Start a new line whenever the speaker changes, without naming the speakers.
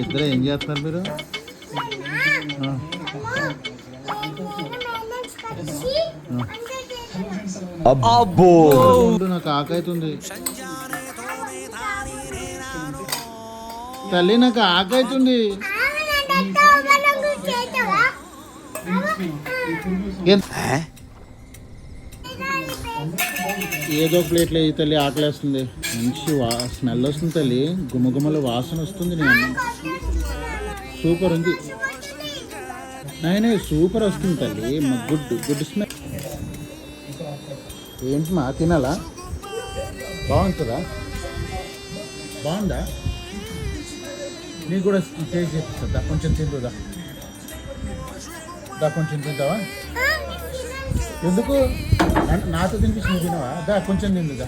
ఇద్దరు ఏం చేస్తున్నారు మీరు?
అబ్బో
నాకు ఆకైతుంది తల్లి, నాకు ఆకైతుంది. ఏదో ప్లేట్లో ఈ తల్లి ఆకలేస్తుంది. మంచి స్మెల్ వస్తుంది తల్లి, గుమ్మగుమ్మల వాసన వస్తుంది. నేను సూపర్ ఉంది నాయన, సూపర్ వస్తుంది తల్లి. Good good smell. ఏంటి మా తినాలా? బాగుంటుందా? బాగుందా? నీకు కూడా టేస్ట్ చేపిస్తుందా? కొంచెం తింటుందా? కొంచెం తింటావా? ఎందుకు నాతో తినిపించి నువ్వు తినవా? కొంచెం తిందుదా.